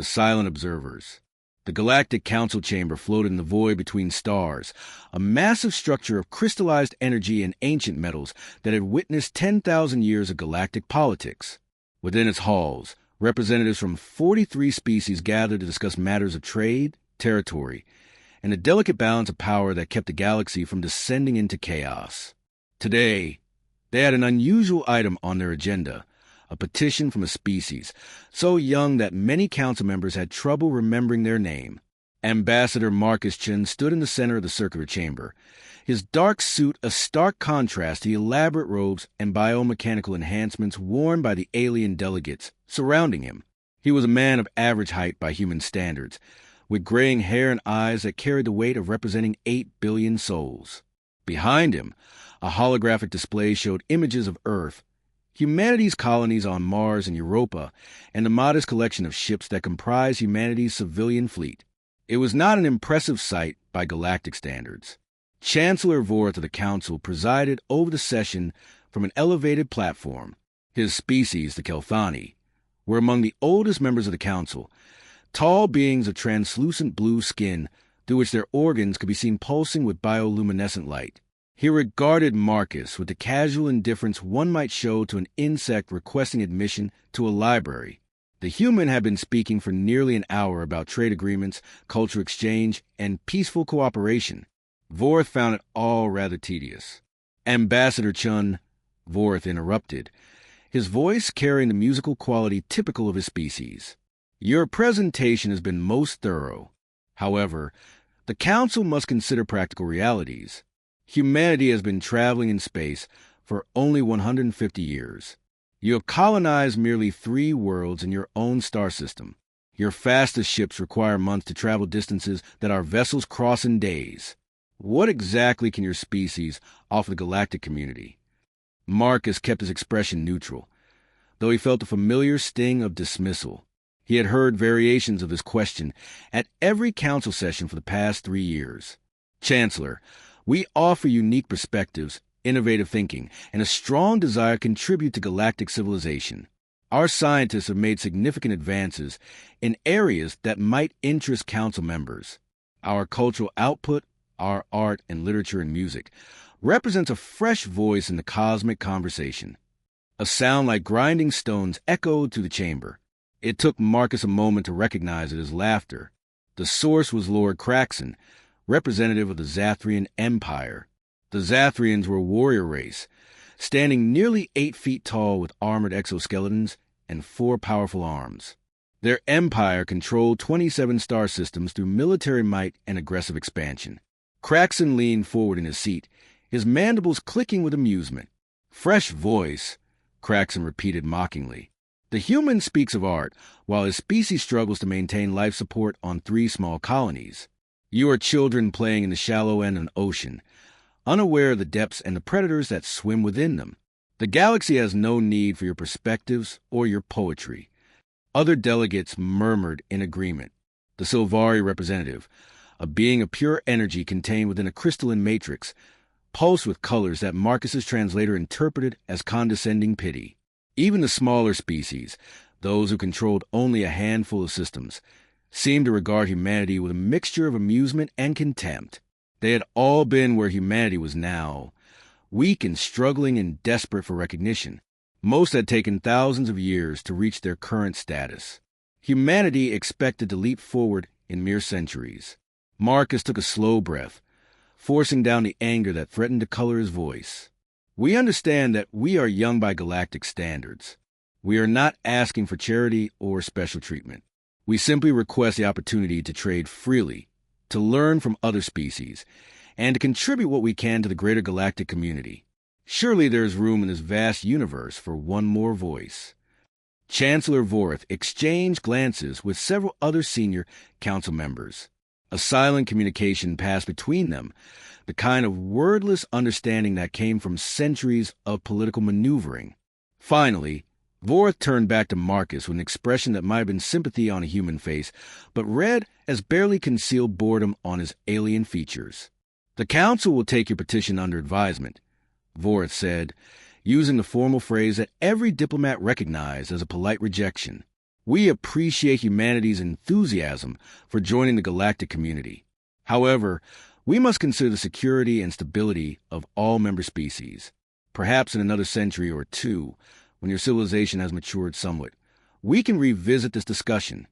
the silent observers. The Galactic Council chamber floated in the void between stars, a massive structure of crystallized energy and ancient metals that had witnessed 10,000 years of galactic politics. Within its halls, representatives from 43 species gathered to discuss matters of trade, territory, and a delicate balance of power that kept the galaxy from descending into chaos. Today, they had an unusual item on their agenda, a petition from a species so young that many council members had trouble remembering their name. Ambassador Marcus Chen stood in the center of the circular chamber, his dark suit a stark contrast to the elaborate robes and biomechanical enhancements worn by the alien delegates surrounding him. He was a man of average height by human standards, with graying hair and eyes that carried the weight of representing 8 billion souls. Behind him, a holographic display showed images of Earth, humanity's colonies on Mars and Europa, and the modest collection of ships that comprise humanity's civilian fleet. It was not an impressive sight by galactic standards. Chancellor Vorth of the Council presided over the session from an elevated platform. His species, the Kelthani, were among the oldest members of the Council, tall beings of translucent blue skin through which their organs could be seen pulsing with bioluminescent light. He regarded Marcus with the casual indifference one might show to an insect requesting admission to a library. The human had been speaking for nearly an hour about trade agreements, cultural exchange, and peaceful cooperation. Vorth found it all rather tedious. Ambassador Chun, Vorth interrupted, his voice carrying the musical quality typical of his species. Your presentation has been most thorough. However, the Council must consider practical realities. Humanity has been traveling in space for only 150 years. You have colonized merely 3 worlds in your own star system. Your fastest ships require months to travel distances that our vessels cross in days. What exactly can your species offer the galactic community? Marcus kept his expression neutral, though he felt the familiar sting of dismissal. He had heard variations of this question at every council session for the past 3 years. Chancellor, we offer unique perspectives, innovative thinking, and a strong desire to contribute to galactic civilization. Our scientists have made significant advances in areas that might interest council members. Our cultural output, our art and literature and music, represents a fresh voice in the cosmic conversation. A sound like grinding stones echoed through the chamber. It took Marcus a moment to recognize it as laughter. The source was Lord Craxon, representative of the Zathrian Empire. The Zathrians were a warrior race, standing nearly 8 feet tall with armored exoskeletons and 4 powerful arms. Their empire controlled 27 star systems through military might and aggressive expansion. Craxon leaned forward in his seat, his mandibles clicking with amusement. Fresh voice, Craxon repeated mockingly. The human speaks of art, while his species struggles to maintain life support on 3 small colonies. You are children playing in the shallow end of an ocean, unaware of the depths and the predators that swim within them. The galaxy has no need for your perspectives or your poetry. Other delegates murmured in agreement. The Silvari representative, a being of pure energy contained within a crystalline matrix, pulsed with colors that Marcus's translator interpreted as condescending pity. Even the smaller species, those who controlled only a handful of systems, seemed to regard humanity with a mixture of amusement and contempt. They had all been where humanity was now, weak and struggling and desperate for recognition. Most had taken thousands of years to reach their current status. Humanity expected to leap forward in mere centuries. Marcus took a slow breath, forcing down the anger that threatened to color his voice. We understand that we are young by galactic standards. We are not asking for charity or special treatment. We simply request the opportunity to trade freely, to learn from other species, and to contribute what we can to the greater galactic community. Surely there is room in this vast universe for one more voice. Chancellor Vorth exchanged glances with several other senior council members. A silent communication passed between them, the kind of wordless understanding that came from centuries of political maneuvering. Finally, Vorth turned back to Marcus with an expression that might have been sympathy on a human face, but read as barely concealed boredom on his alien features. The Council will take your petition under advisement, Vorth said, using the formal phrase that every diplomat recognized as a polite rejection. We appreciate humanity's enthusiasm for joining the galactic community. However, we must consider the security and stability of all member species. Perhaps in another century or two, when your civilization has matured somewhat, we can revisit this discussion.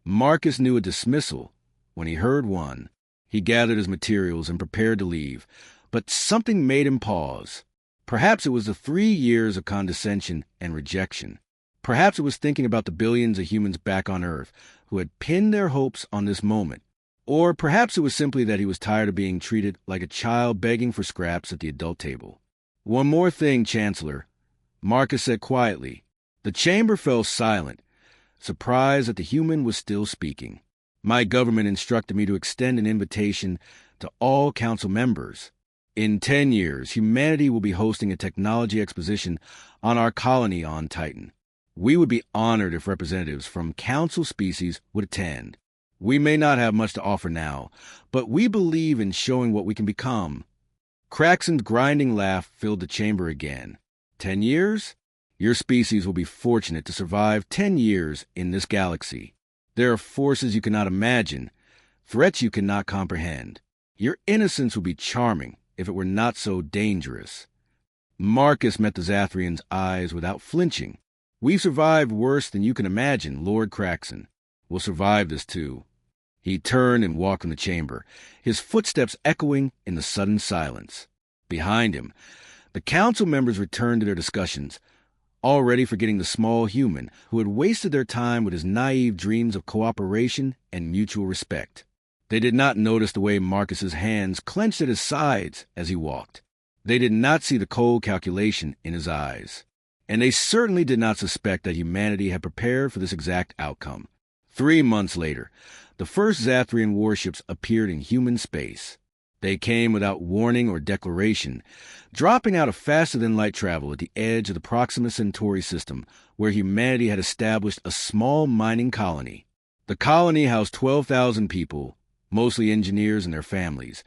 Marcus knew a dismissal when he heard one. He gathered his materials and prepared to leave, but something made him pause. Perhaps it was the 3 years of condescension and rejection. Perhaps it was thinking about the billions of humans back on Earth who had pinned their hopes on this moment. Or perhaps it was simply that he was tired of being treated like a child begging for scraps at the adult table. "One more thing, Chancellor," Marcus said quietly. The chamber fell silent, surprised that the human was still speaking. "My government instructed me to extend an invitation to all council members. In 10 years, humanity will be hosting a technology exposition on our colony on Titan. We would be honored if representatives from council species would attend. We may not have much to offer now, but we believe in showing what we can become." Craxon's grinding laugh filled the chamber again. 10 years? Your species will be fortunate to survive 10 years in this galaxy. There are forces you cannot imagine, threats you cannot comprehend. Your innocence would be charming if it were not so dangerous. Marcus met the Zathrian's eyes without flinching. "We've survived worse than you can imagine, Lord Craxon. We'll survive this too." He turned and walked from the chamber, his footsteps echoing in the sudden silence. Behind him, the council members returned to their discussions, already forgetting the small human who had wasted their time with his naive dreams of cooperation and mutual respect. They did not notice the way Marcus's hands clenched at his sides as he walked. They did not see the cold calculation in his eyes. And they certainly did not suspect that humanity had prepared for this exact outcome. 3 months later, the first Zathrian warships appeared in human space. They came without warning or declaration, dropping out of faster-than-light travel at the edge of the Proxima Centauri system, where humanity had established a small mining colony. The colony housed 12,000 people, mostly engineers and their families,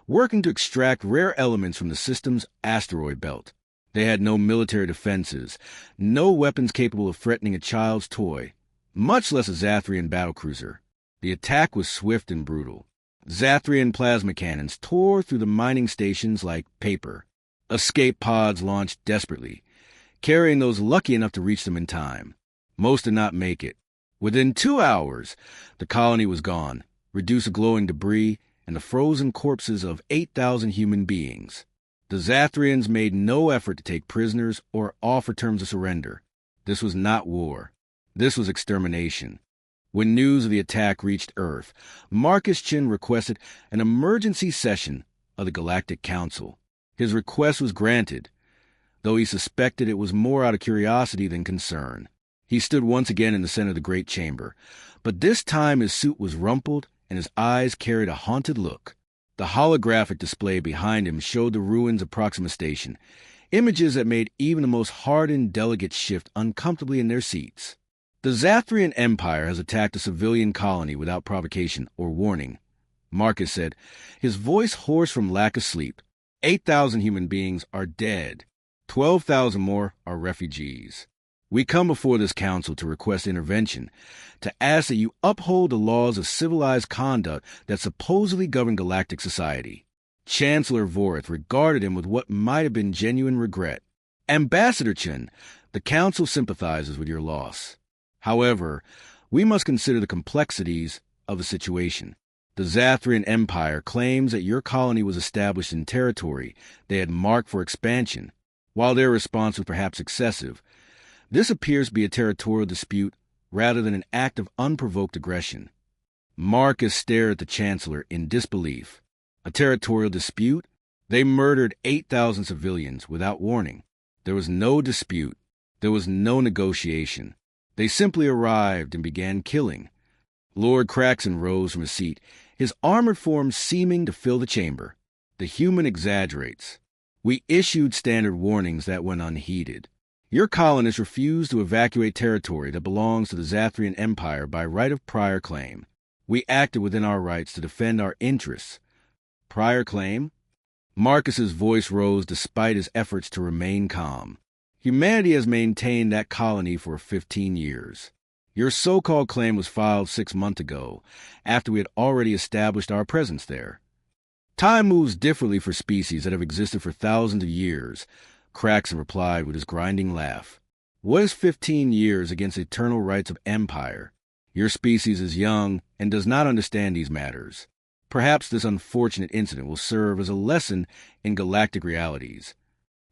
working to extract rare elements from the system's asteroid belt. They had no military defenses, no weapons capable of threatening a child's toy, much less a Zathrian battlecruiser. The attack was swift and brutal. Zathrian plasma cannons tore through the mining stations like paper. Escape pods launched desperately, carrying those lucky enough to reach them in time. Most did not make it. Within 2 hours, the colony was gone, reduced to glowing debris and the frozen corpses of 8,000 human beings. The Zathrians made no effort to take prisoners or offer terms of surrender. This was not war. This was extermination. When news of the attack reached Earth, Marcus Chin requested an emergency session of the Galactic Council. His request was granted, though he suspected it was more out of curiosity than concern. He stood once again in the center of the great chamber, but this time his suit was rumpled and his eyes carried a haunted look. The holographic display behind him showed the ruins of Proxima Station, images that made even the most hardened delegates shift uncomfortably in their seats. "The Zathrian Empire has attacked a civilian colony without provocation or warning," Marcus said, his voice hoarse from lack of sleep. 8,000 human beings are dead. 12,000 more are refugees. We come before this council to request intervention, to ask that you uphold the laws of civilized conduct that supposedly govern galactic society. Chancellor Vorith regarded him with what might have been genuine regret. "Ambassador Chen, the council sympathizes with your loss. However, we must consider the complexities of the situation. The Zathrian Empire claims that your colony was established in territory they had marked for expansion. While their response was perhaps excessive, this appears to be a territorial dispute rather than an act of unprovoked aggression." Marcus stared at the Chancellor in disbelief. A territorial dispute? They murdered 8,000 civilians without warning. There was no dispute. There was no negotiation. They simply arrived and began killing. Lord Craxon rose from his seat, his armored form seeming to fill the chamber. "The human exaggerates. We issued standard warnings that went unheeded. Your colonists refused to evacuate territory that belongs to the Zathrian Empire by right of prior claim. We acted within our rights to defend our interests." "Prior claim?" Marcus's voice rose despite his efforts to remain calm. "Humanity has maintained that colony for 15 years. Your so-called claim was filed 6 months ago, after we had already established our presence there. Time moves differently for species that have existed for thousands of years, Craxon replied with his grinding laugh. What is 15 years against eternal rights of empire? Your species is young and does not understand these matters. Perhaps this unfortunate incident will serve as a lesson in galactic realities.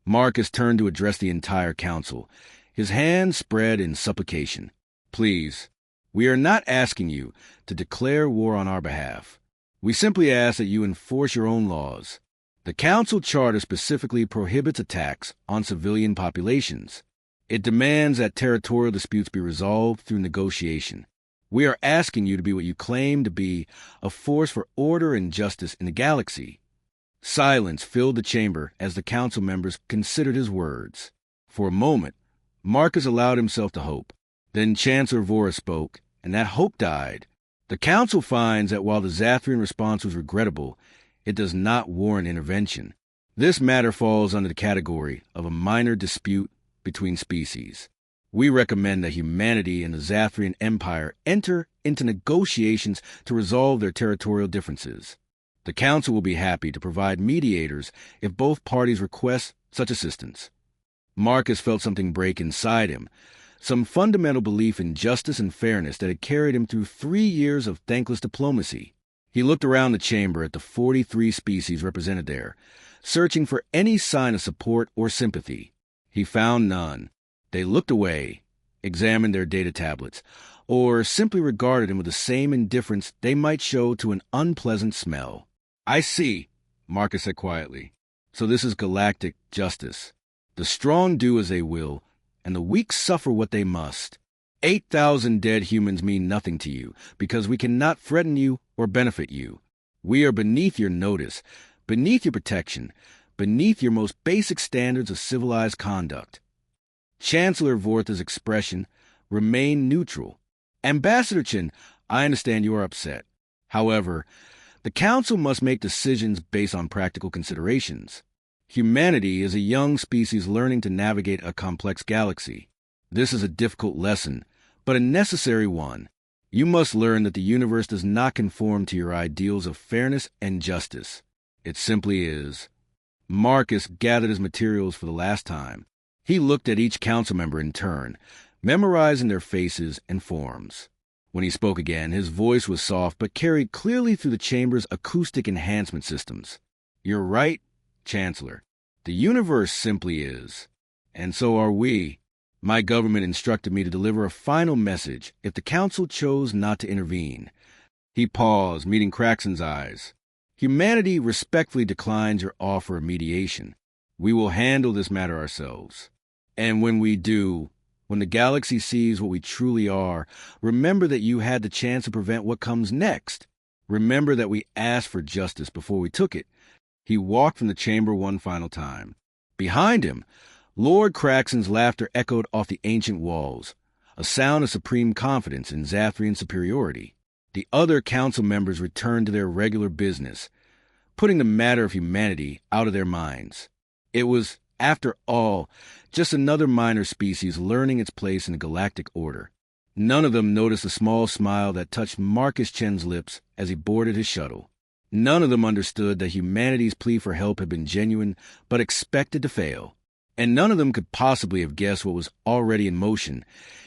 Marcus turned to address the entire council, his hands spread in supplication. Please, we are not asking you to declare war on our behalf. We simply ask that you enforce your own laws. The Council Charter specifically prohibits attacks on civilian populations. It demands that territorial disputes be resolved through negotiation. We are asking you to be what you claim to be, a force for order and justice in the galaxy. Silence filled the chamber as the council members considered his words. For a moment, Marcus allowed himself to hope. Then Chancellor Vora spoke, and that hope died. The council finds that while the Zathrian response was regrettable, it does not warrant intervention. This matter falls under the category of a minor dispute between species. We recommend that humanity and the Zathrian Empire enter into negotiations to resolve their territorial differences. The Council will be happy to provide mediators if both parties request such assistance. Marcus felt something break inside him, some fundamental belief in justice and fairness that had carried him through 3 years of thankless diplomacy. He looked around the chamber at the 43 species represented there, searching for any sign of support or sympathy. He found none. They looked away, examined their data tablets, or simply regarded him with the same indifference they might show to an unpleasant smell. I see, Marcus said quietly. So this is galactic justice. The strong do as they will, and the weak suffer what they must. 8,000 dead humans mean nothing to you, because we cannot threaten you or benefit you. We are beneath your notice, beneath your protection, beneath your most basic standards of civilized conduct. Chancellor Vortha's expression remained neutral. Ambassador Chin, I understand you are upset. However, the Council must make decisions based on practical considerations. Humanity is a young species learning to navigate a complex galaxy. This is a difficult lesson, but a necessary one. You must learn that the universe does not conform to your ideals of fairness and justice. It simply is. Marcus gathered his materials for the last time. He looked at each council member in turn, memorizing their faces and forms. When he spoke again, his voice was soft but carried clearly through the chamber's acoustic enhancement systems. You're right, Chancellor. The universe simply is. And so are we. My government instructed me to deliver a final message if the council chose not to intervene. He paused, meeting Craxon's eyes. Humanity respectfully declines your offer of mediation. We will handle this matter ourselves. And when we do, when the galaxy sees what we truly are, remember that you had the chance to prevent what comes next. Remember that we asked for justice before we took it. He walked from the chamber one final time. Behind him, Lord Craxon's laughter echoed off the ancient walls, a sound of supreme confidence in Zathrian superiority. The other council members returned to their regular business, putting the matter of humanity out of their minds. It was, after all, just another minor species learning its place in the galactic order. None of them noticed the small smile that touched Marcus Chen's lips as he boarded his shuttle. None of them understood that humanity's plea for help had been genuine but expected to fail. And none of them could possibly have guessed what was already in motion,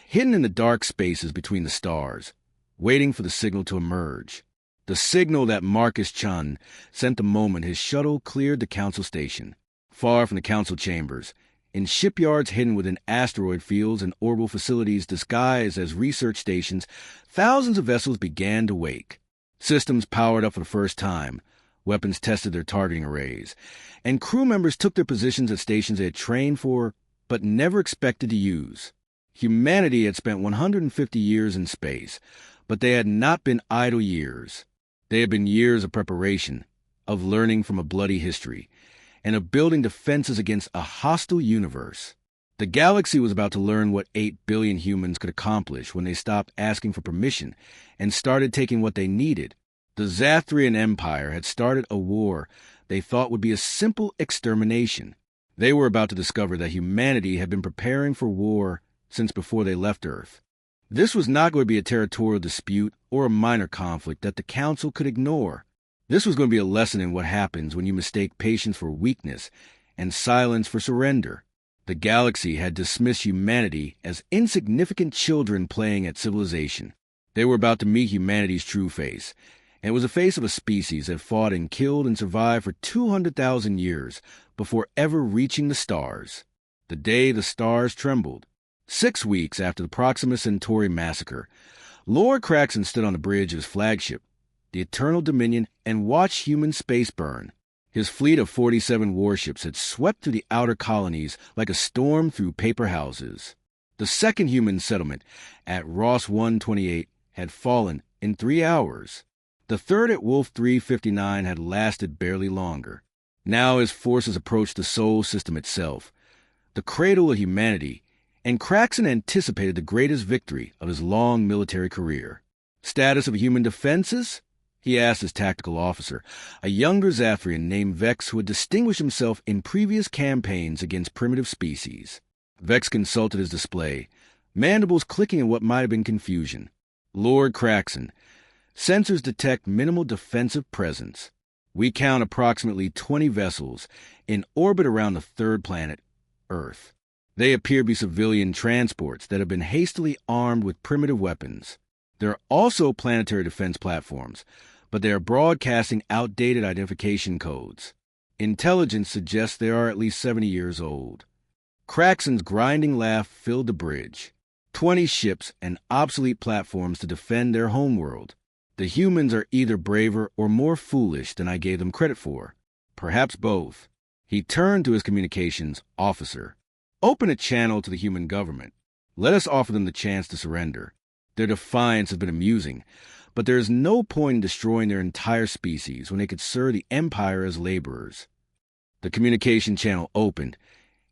hidden in the dark spaces between the stars, waiting for the signal to emerge. The signal that Marcus Chun sent the moment his shuttle cleared the council station. Far from the council chambers, in shipyards hidden within asteroid fields and orbital facilities disguised as research stations, thousands of vessels began to wake. Systems powered up for the first time, weapons tested their targeting arrays, and crew members took their positions at stations they had trained for but never expected to use. Humanity had spent 150 years in space, but they had not been idle years. They had been years of preparation, of learning from a bloody history, and of building defenses against a hostile universe. The galaxy was about to learn what 8 billion humans could accomplish when they stopped asking for permission and started taking what they needed. The Zathrian Empire had started a war they thought would be a simple extermination. They were about to discover that humanity had been preparing for war since before they left Earth. This was not going to be a territorial dispute or a minor conflict that the Council could ignore. This was going to be a lesson in what happens when you mistake patience for weakness and silence for surrender. The galaxy had dismissed humanity as insignificant children playing at civilization. They were about to meet humanity's true face, and it was the face of a species that fought and killed and survived for 200,000 years before ever reaching the stars. The day the stars trembled. 6 weeks after the Proxima Centauri massacre, Lord Craxon stood on the bridge of his flagship, the Eternal Dominion, and watched human space burn. His fleet of 47 warships had swept through the outer colonies like a storm through paper houses. The second human settlement at Ross 128 had fallen in 3 hours. The third at Wolf 359 had lasted barely longer. Now his forces approached the Sol system itself, the cradle of humanity, and Craxon anticipated the greatest victory of his long military career. Status of human defenses? He asked his tactical officer, a younger Zathrian named Vex who had distinguished himself in previous campaigns against primitive species. Vex consulted his display, mandibles clicking in what might have been confusion. Lord Craxon, sensors detect minimal defensive presence. We count approximately 20 vessels in orbit around the third planet, Earth. They appear to be civilian transports that have been hastily armed with primitive weapons. There are also planetary defense platforms, but they are broadcasting outdated identification codes. Intelligence suggests they are at least 70 years old. Craxon's grinding laugh filled the bridge. 20 ships and obsolete platforms to defend their homeworld. The humans are either braver or more foolish than I gave them credit for. Perhaps both. He turned to his communications officer. Open a channel to the human government. Let us offer them the chance to surrender. Their defiance has been amusing, but there is no point in destroying their entire species when they could serve the Empire as laborers. The communication channel opened,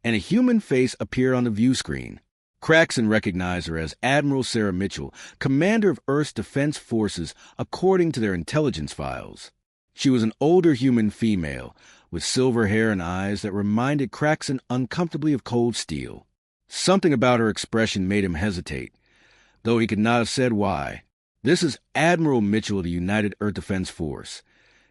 and a human face appeared on the view screen. Craxon recognized her as Admiral Sarah Mitchell, commander of Earth's defense forces according to their intelligence files. She was an older human female, with silver hair and eyes that reminded Craxon uncomfortably of cold steel. Something about her expression made him hesitate, though he could not have said why. "This is Admiral Mitchell of the United Earth Defense Force,"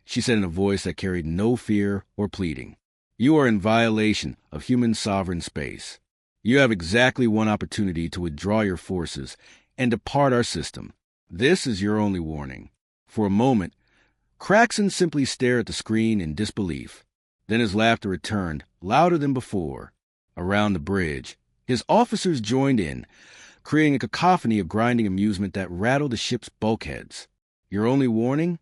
she said in a voice that carried no fear or pleading. "You are in violation of human sovereign space. You have exactly one opportunity to withdraw your forces and depart our system. This is your only warning." For a moment, Craxon simply stared at the screen in disbelief. Then his laughter returned, louder than before. Around the bridge, his officers joined in, creating a cacophony of grinding amusement that rattled the ship's bulkheads. "Your only warning?"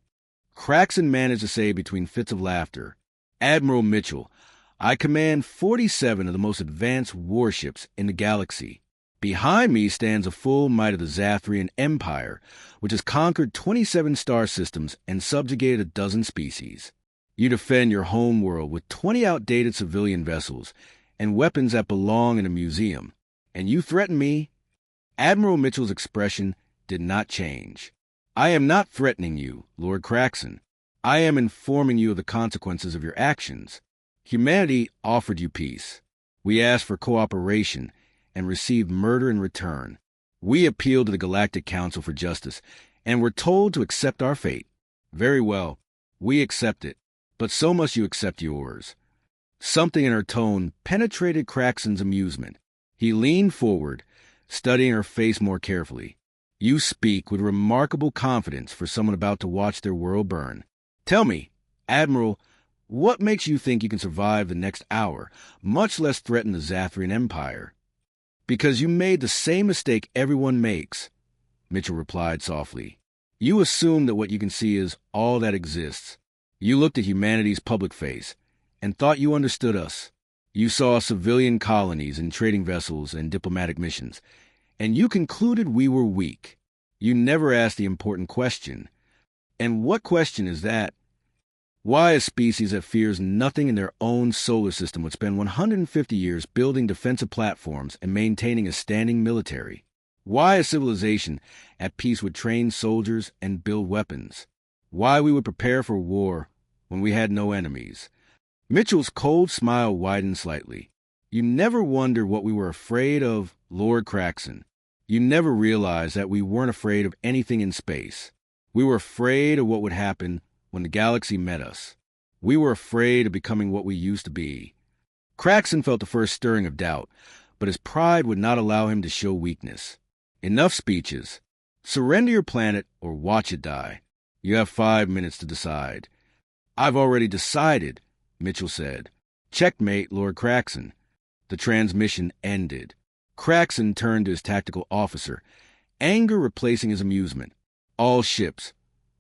Craxon managed to say between fits of laughter. "Admiral Mitchell, I command 47 of the most advanced warships in the galaxy. Behind me stands a full might of the Zathrian Empire, which has conquered 27 star systems and subjugated a dozen species. You defend your home world with 20 outdated civilian vessels and weapons that belong in a museum. And you threaten me?" Admiral Mitchell's expression did not change. "I am not threatening you, Lord Craxon. I am informing you of the consequences of your actions. Humanity offered you peace. We asked for cooperation and received murder in return. We appealed to the Galactic Council for justice and were told to accept our fate. Very well, we accept it, but so must you accept yours." Something in her tone penetrated Craxon's amusement. He leaned forward, studying her face more carefully. "You speak with remarkable confidence for someone about to watch their world burn. Tell me, Admiral, what makes you think you can survive the next hour, much less threaten the Zathrian Empire?" "Because you made the same mistake everyone makes," Mitchell replied softly. "You assume that what you can see is all that exists. You looked at humanity's public face and thought you understood us. You saw civilian colonies and trading vessels and diplomatic missions, and you concluded we were weak. You never asked the important question. And what question is that? Why a species that fears nothing in their own solar system would spend 150 years building defensive platforms and maintaining a standing military? Why a civilization at peace would train soldiers and build weapons? Why we would prepare for war when we had no enemies?" Mitchell's cold smile widened slightly. "You never wondered what we were afraid of, Lord Craxon. You never realized that we weren't afraid of anything in space. We were afraid of what would happen when the galaxy met us. We were afraid of becoming what we used to be. Craxon felt the first stirring of doubt, but his pride would not allow him to show weakness. Enough speeches. Surrender your planet or watch it die. You have 5 minutes to decide. I've already decided, Mitchell said. Checkmate, Lord Craxon. The transmission ended. Craxon turned to his tactical officer, anger replacing his amusement. All ships,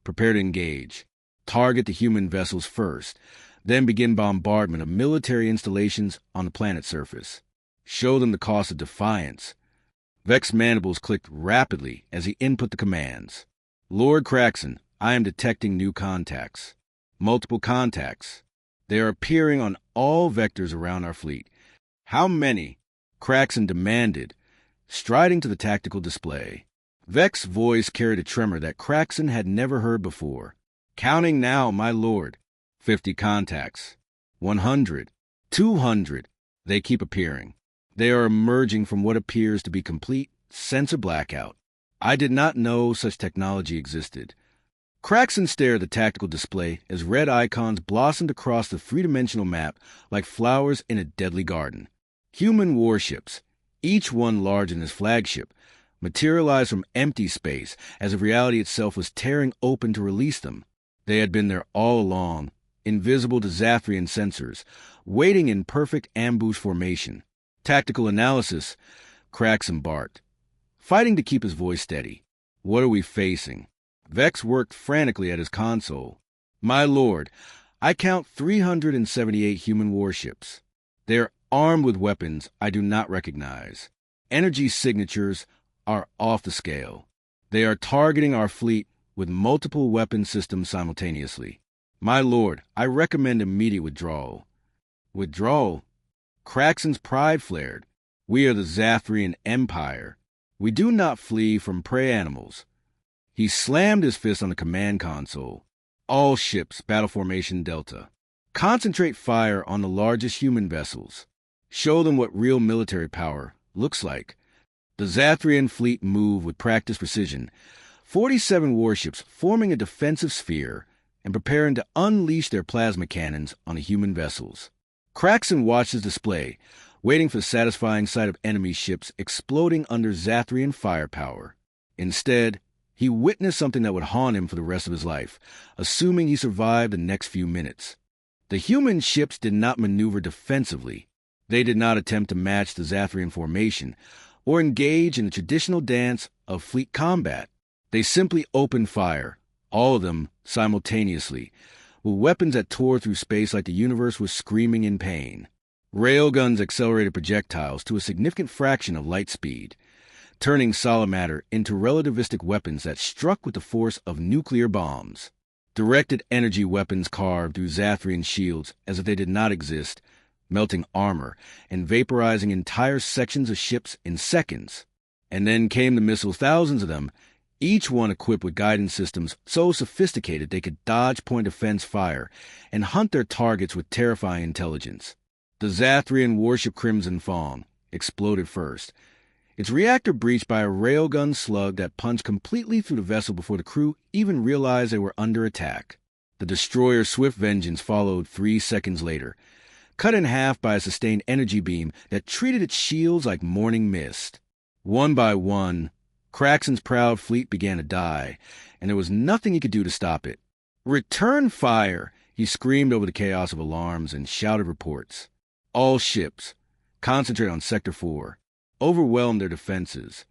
prepare to engage. Target the human vessels first, then begin bombardment of military installations on the planet's surface. Show them the cost of defiance. Vex's mandibles clicked rapidly as he input the commands. Lord Craxon, I am detecting new contacts. Multiple contacts. They are appearing on all vectors around our fleet. How many? Craxon demanded, striding to the tactical display. Vex's voice carried a tremor that Craxon had never heard before. Counting now, my lord. 50 contacts. 100. 200. They keep appearing. They are emerging from what appears to be complete sensor blackout. I did not know such technology existed. Craxon stared at the tactical display as red icons blossomed across the three-dimensional map like flowers in a deadly garden. Human warships, each one larger than his flagship, materialized from empty space as if reality itself was tearing open to release them. They had been there all along, invisible to Zathrian sensors, waiting in perfect ambush formation. Tactical analysis, Craxon barked, fighting to keep his voice steady. What are we facing? Vex worked frantically at his console. My lord, I count 378 human warships. They are armed with weapons I do not recognize. Energy signatures are off the scale. They are targeting our fleet with multiple weapon systems simultaneously. My lord, I recommend immediate withdrawal. Withdrawal? Craxon's pride flared. We are the Zathrian Empire. We do not flee from prey animals. He slammed his fist on the command console. All ships, battle formation Delta. Concentrate fire on the largest human vessels. Show them what real military power looks like. The Zathrian fleet moved with practiced precision, 47 warships forming a defensive sphere and preparing to unleash their plasma cannons on the human vessels. Craxon watched his display, waiting for the satisfying sight of enemy ships exploding under Zathrian firepower. Instead, he witnessed something that would haunt him for the rest of his life, assuming he survived the next few minutes. The human ships did not maneuver defensively. They did not attempt to match the Zathrian formation or engage in the traditional dance of fleet combat. They simply opened fire, all of them simultaneously, with weapons that tore through space like the universe was screaming in pain. Railguns accelerated projectiles to a significant fraction of light speed, turning solid matter into relativistic weapons that struck with the force of nuclear bombs. Directed energy weapons carved through Zathrian shields as if they did not exist, melting armor and vaporizing entire sections of ships in seconds. And then came the missiles, thousands of them, each one equipped with guidance systems so sophisticated they could dodge point-defense fire and hunt their targets with terrifying intelligence. The Zathrian warship Crimson Fawn exploded first, its reactor breached by a railgun slug that punched completely through the vessel before the crew even realized they were under attack. The destroyer's swift vengeance followed 3 seconds later, cut in half by a sustained energy beam that treated its shields like morning mist. One by one, Craxon's proud fleet began to die, and there was nothing he could do to stop it. "Return fire!" he screamed over the chaos of alarms and shouted reports. All ships, concentrate on Sector 4. Overwhelmed their defenses.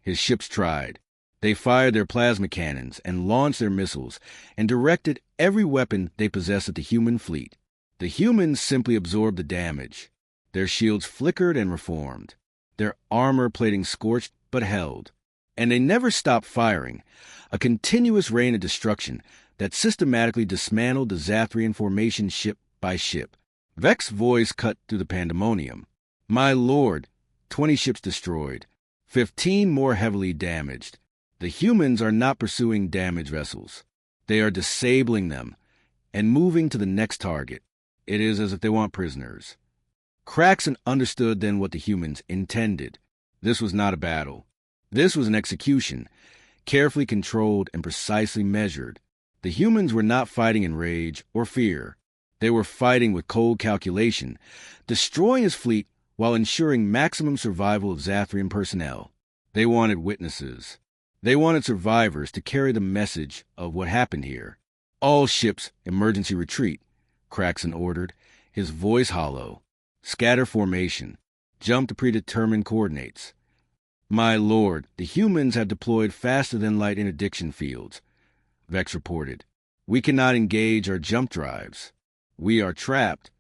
His ships tried. They fired their plasma cannons and launched their missiles and directed every weapon they possessed at the human fleet. The humans simply absorbed the damage. Their shields flickered and reformed. Their armor plating scorched but held. And they never stopped firing, a continuous rain of destruction that systematically dismantled the Zathrian formation ship by ship. Vex's voice cut through the pandemonium. My lord, 20 ships destroyed, 15 more heavily damaged. The humans are not pursuing damaged vessels. They are disabling them and moving to the next target. It is as if they want prisoners. Craxon understood then what the humans intended. This was not a battle. This was an execution, carefully controlled and precisely measured. The humans were not fighting in rage or fear. They were fighting with cold calculation, destroying his fleet while ensuring maximum survival of Zathrian personnel. They wanted witnesses. They wanted survivors to carry the message of what happened here. All ships, emergency retreat, Craxon ordered, his voice hollow. Scatter formation. Jump to predetermined coordinates. My lord, the humans have deployed faster-than-light interdiction fields, Vex reported. We cannot engage our jump drives. We are trapped.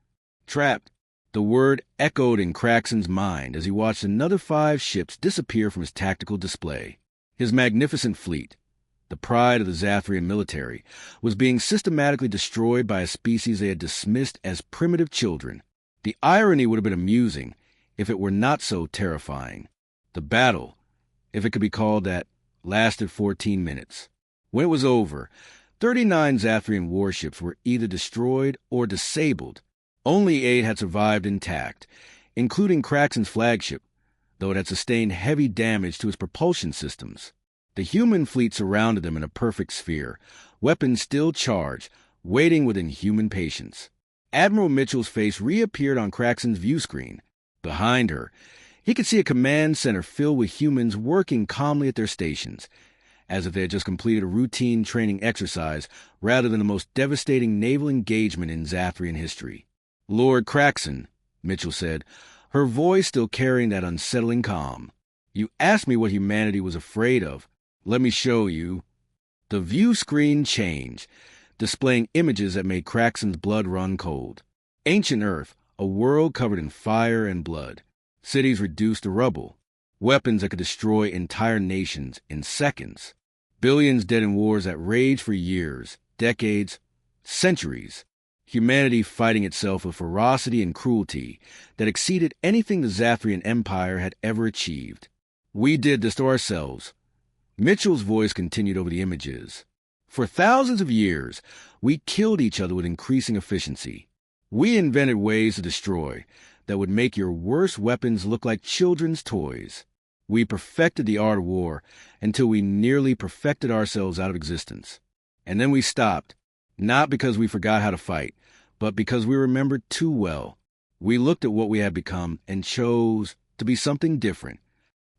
Trapped. The word echoed in Craxon's mind as he watched another 5 ships disappear from his tactical display. His magnificent fleet, the pride of the Zathrian military, was being systematically destroyed by a species they had dismissed as primitive children. The irony would have been amusing if it were not so terrifying. The battle, if it could be called that, lasted 14 minutes. When it was over, 39 Zathrian warships were either destroyed or disabled. Only 8 had survived intact, including Craxon's flagship, though it had sustained heavy damage to its propulsion systems. The human fleet surrounded them in a perfect sphere, weapons still charged, waiting with inhuman patience. Admiral Mitchell's face reappeared on Craxon's view screen. Behind her, he could see a command center filled with humans working calmly at their stations, as if they had just completed a routine training exercise rather than the most devastating naval engagement in Zathrian history. Lord Craxon, Mitchell said, her voice still carrying that unsettling calm. You asked me what humanity was afraid of. Let me show you. The view screen changed, displaying images that made Craxon's blood run cold. Ancient Earth, a world covered in fire and blood. Cities reduced to rubble. Weapons that could destroy entire nations in seconds. Billions dead in wars that raged for years, decades, centuries. Humanity fighting itself with ferocity and cruelty that exceeded anything the Zathrian Empire had ever achieved. We did this to ourselves. Mitchell's voice continued over the images. For thousands of years, we killed each other with increasing efficiency. We invented ways to destroy that would make your worst weapons look like children's toys. We perfected the art of war until we nearly perfected ourselves out of existence. And then we stopped, not because we forgot how to fight, but because we remembered too well. We looked at what we had become and chose to be something different.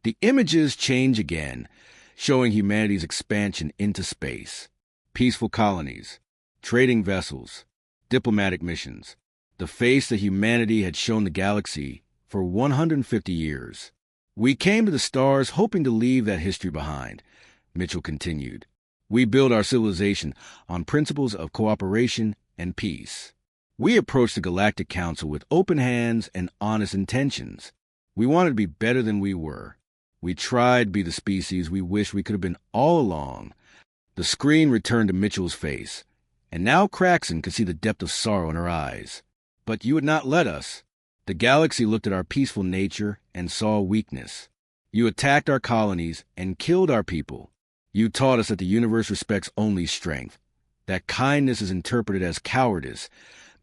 The images change again, showing humanity's expansion into space. Peaceful colonies, trading vessels, diplomatic missions. The face that humanity had shown the galaxy for 150 years. We came to the stars hoping to leave that history behind, Mitchell continued. We built our civilization on principles of cooperation and peace. We approached the Galactic Council with open hands and honest intentions. We wanted to be better than we were. We tried to be the species we wished we could have been all along. The screen returned to Mitchell's face, and now Craxon could see the depth of sorrow in her eyes. But you would not let us. The galaxy looked at our peaceful nature and saw weakness. You attacked our colonies and killed our people. You taught us that the universe respects only strength, that kindness is interpreted as cowardice,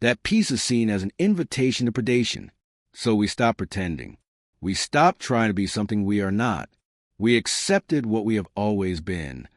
that peace is seen as an invitation to predation. So we stopped pretending. We stopped trying to be something we are not. We accepted what we have always been.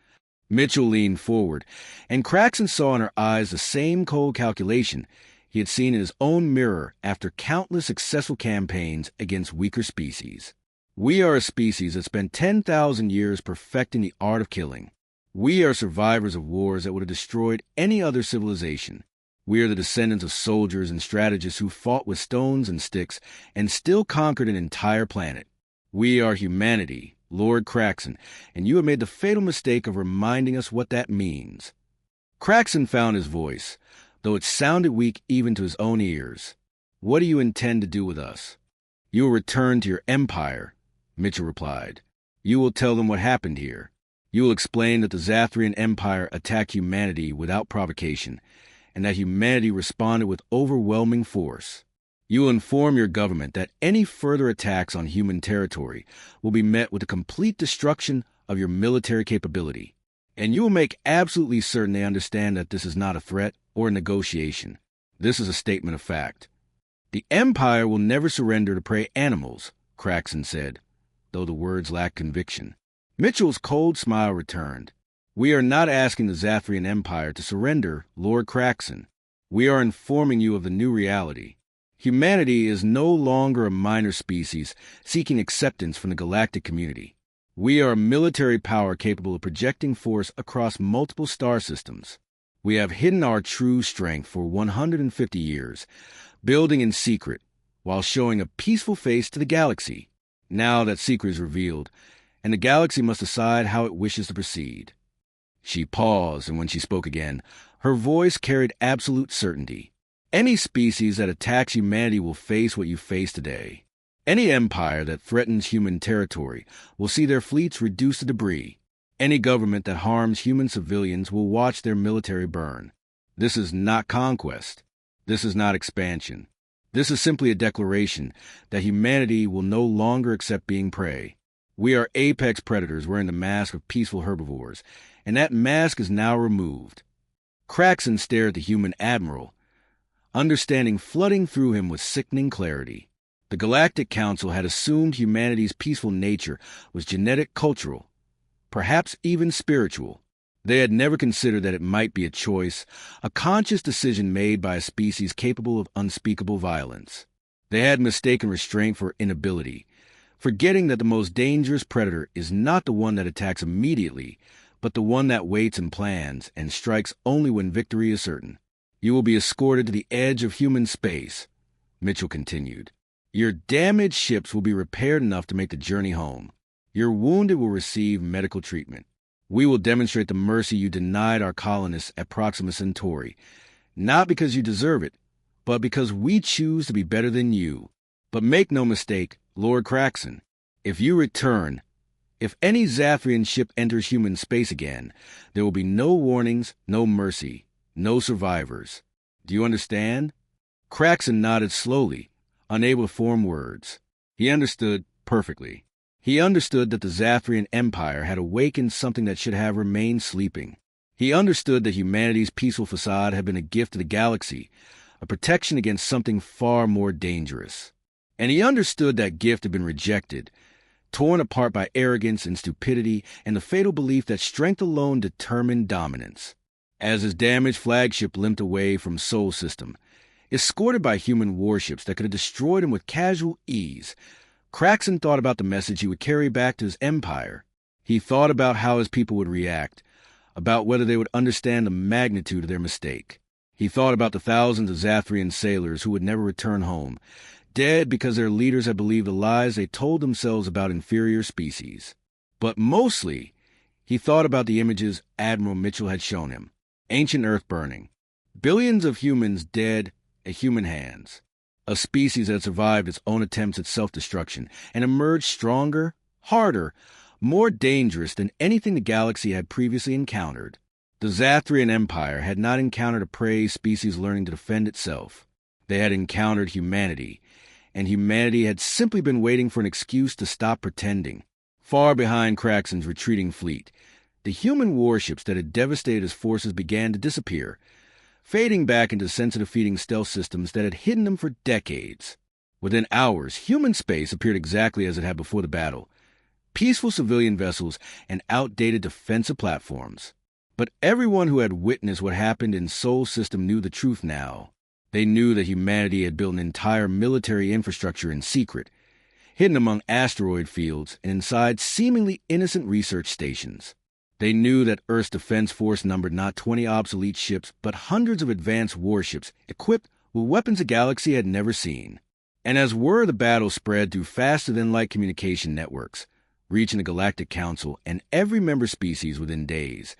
Mitchell leaned forward, and Craxon saw in her eyes the same cold calculation he had seen in his own mirror after countless successful campaigns against weaker species. We are a species that spent 10,000 years perfecting the art of killing. We are survivors of wars that would have destroyed any other civilization. We are the descendants of soldiers and strategists who fought with stones and sticks and still conquered an entire planet. We are humanity, Lord Craxon, and you have made the fatal mistake of reminding us what that means. Craxon found his voice, though it sounded weak even to his own ears. What do you intend to do with us? You will return to your empire, Mitchell replied. You will tell them what happened here. You will explain that the Zathrian Empire attacked humanity without provocation, and that humanity responded with overwhelming force. You will inform your government that any further attacks on human territory will be met with the complete destruction of your military capability. And you will make absolutely certain they understand that this is not a threat or a negotiation. This is a statement of fact. The Empire will never surrender to prey animals, Craxon said, though the words lacked conviction. Mitchell's cold smile returned. We are not asking the Zathrian Empire to surrender, Lord Craxon. We are informing you of the new reality. Humanity is no longer a minor species seeking acceptance from the galactic community. We are a military power capable of projecting force across multiple star systems. We have hidden our true strength for 150 years, building in secret, while showing a peaceful face to the galaxy. Now that secret is revealed, and the galaxy must decide how it wishes to proceed. She paused, and when she spoke again, her voice carried absolute certainty. Any species that attacks humanity will face what you face today. Any empire that threatens human territory will see their fleets reduced to debris. Any government that harms human civilians will watch their military burn. This is not conquest. This is not expansion. This is simply a declaration that humanity will no longer accept being prey. We are apex predators wearing the mask of peaceful herbivores, and that mask is now removed. Craxon stared at the human admiral, understanding flooding through him with sickening clarity. The Galactic Council had assumed humanity's peaceful nature was genetic, cultural, perhaps even spiritual. They had never considered that it might be a choice, a conscious decision made by a species capable of unspeakable violence. They had mistaken restraint for inability, forgetting that the most dangerous predator is not the one that attacks immediately, but the one that waits and plans and strikes only when victory is certain. You will be escorted to the edge of human space, Mitchell continued. Your damaged ships will be repaired enough to make the journey home. Your wounded will receive medical treatment. We will demonstrate the mercy you denied our colonists at Proxima Centauri, not because you deserve it, but because we choose to be better than you. But make no mistake, Lord Craxon, if you return, if any Zathrian ship enters human space again, there will be no warnings, no mercy, no survivors. Do you understand? Craxon nodded slowly, unable to form words. He understood perfectly. He understood that the Zathrian Empire had awakened something that should have remained sleeping. He understood that humanity's peaceful facade had been a gift to the galaxy, a protection against something far more dangerous. And he understood that gift had been rejected, torn apart by arrogance and stupidity and the fatal belief that strength alone determined dominance. As his damaged flagship limped away from Sol System, escorted by human warships that could have destroyed him with casual ease, Craxon thought about the message he would carry back to his empire. He thought about how his people would react, about whether they would understand the magnitude of their mistake. He thought about the thousands of Zathrian sailors who would never return home, dead because their leaders had believed the lies they told themselves about inferior species. But mostly, he thought about the images Admiral Mitchell had shown him. Ancient Earth burning. Billions of humans dead at human hands. A species that had survived its own attempts at self-destruction and emerged stronger, harder, more dangerous than anything the galaxy had previously encountered. The Zathrian Empire had not encountered a prey species learning to defend itself. They had encountered humanity, and humanity had simply been waiting for an excuse to stop pretending. Far behind Craxon's retreating fleet, the human warships that had devastated his forces began to disappear, fading back into sensitive-feeding stealth systems that had hidden them for decades. Within hours, human space appeared exactly as it had before the battle. Peaceful civilian vessels and outdated defensive platforms. But everyone who had witnessed what happened in Sol System knew the truth now. They knew that humanity had built an entire military infrastructure in secret, hidden among asteroid fields and inside seemingly innocent research stations. They knew that Earth's defense force numbered not 20 obsolete ships, but hundreds of advanced warships equipped with weapons the galaxy had never seen. And as word of the battle spread through faster-than-light communication networks, reaching the Galactic Council and every member species within days,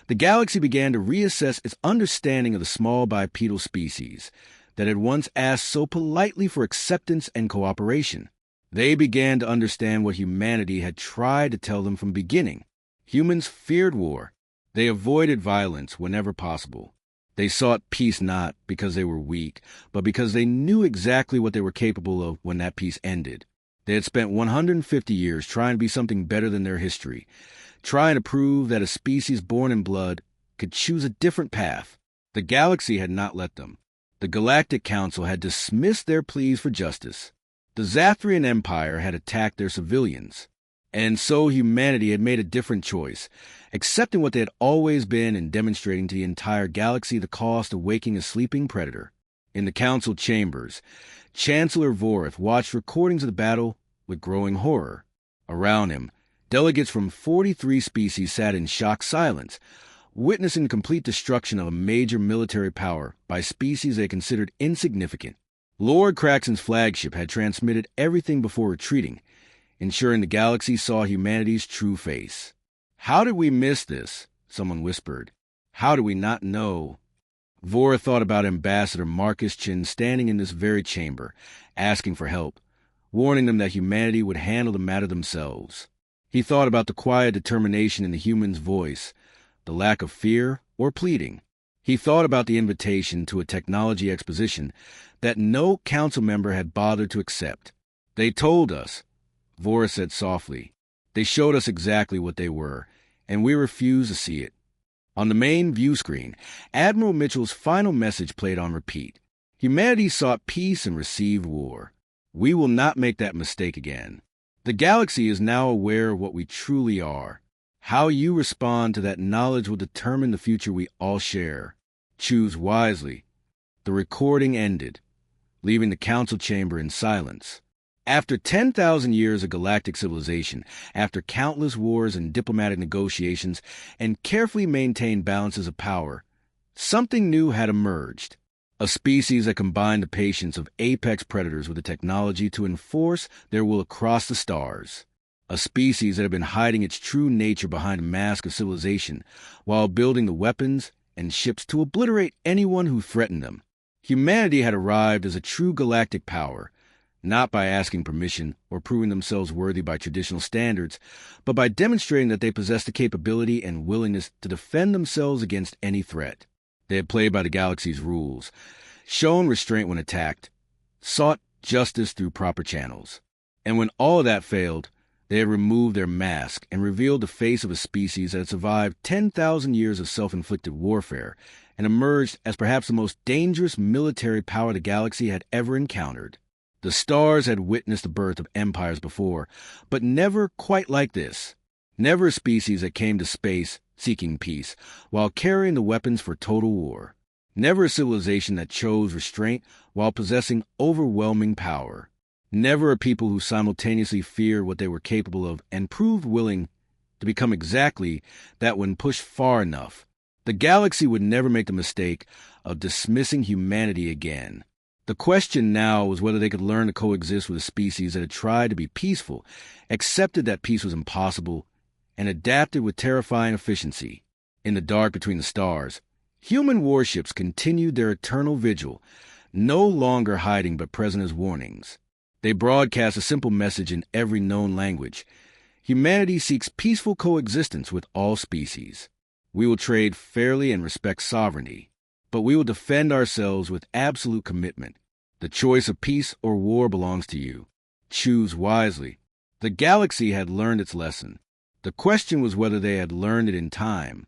the galaxy began to reassess its understanding of the small bipedal species that had once asked so politely for acceptance and cooperation. They began to understand what humanity had tried to tell them from the beginning. Humans feared war. They avoided violence whenever possible. They sought peace not because they were weak, but because they knew exactly what they were capable of when that peace ended. They had spent 150 years trying to be something better than their history, trying to prove that a species born in blood could choose a different path. The galaxy had not let them. The Galactic Council had dismissed their pleas for justice. The Zathrian Empire had attacked their civilians. And so humanity had made a different choice, accepting what they had always been and demonstrating to the entire galaxy the cost of waking a sleeping predator. In the council chambers, Chancellor Vorith watched recordings of the battle with growing horror. Around him, delegates from 43 species sat in shocked silence, witnessing the complete destruction of a major military power by species they considered insignificant. Lord Craxton's flagship had transmitted everything before retreating, ensuring the galaxy saw humanity's true face. "How did we miss this?" someone whispered. "How do we not know?" Vorith thought about Ambassador Marcus Chin standing in this very chamber, asking for help, warning them that humanity would handle the matter themselves. He thought about the quiet determination in the human's voice, the lack of fear or pleading. He thought about the invitation to a technology exposition that no council member had bothered to accept. "They told us," Vorith said softly. "They showed us exactly what they were, and we refused to see it." On the main view screen, Admiral Mitchell's final message played on repeat. Humanity sought peace and received war. We will not make that mistake again. The galaxy is now aware of what we truly are. How you respond to that knowledge will determine the future we all share. Choose wisely. The recording ended, leaving the council chamber in silence. After 10,000 years of galactic civilization, after countless wars and diplomatic negotiations, and carefully maintained balances of power, something new had emerged. A species that combined the patience of apex predators with the technology to enforce their will across the stars. A species that had been hiding its true nature behind a mask of civilization, while building the weapons and ships to obliterate anyone who threatened them. Humanity had arrived as a true galactic power, not by asking permission or proving themselves worthy by traditional standards, but by demonstrating that they possessed the capability and willingness to defend themselves against any threat. They had played by the galaxy's rules, shown restraint when attacked, sought justice through proper channels. And when all of that failed, they had removed their mask and revealed the face of a species that had survived 10,000 years of self-inflicted warfare and emerged as perhaps the most dangerous military power the galaxy had ever encountered. The stars had witnessed the birth of empires before, but never quite like this. Never a species that came to space seeking peace, while carrying the weapons for total war. Never a civilization that chose restraint while possessing overwhelming power. Never a people who simultaneously feared what they were capable of and proved willing to become exactly that when pushed far enough. The galaxy would never make the mistake of dismissing humanity again. The question now was whether they could learn to coexist with a species that had tried to be peaceful, accepted that peace was impossible, and adapted with terrifying efficiency. In the dark between the stars, human warships continued their eternal vigil, no longer hiding but present as warnings. They broadcast a simple message in every known language. Humanity seeks peaceful coexistence with all species. We will trade fairly and respect sovereignty, but we will defend ourselves with absolute commitment. The choice of peace or war belongs to you. Choose wisely. The galaxy had learned its lesson. The question was whether they had learned it in time.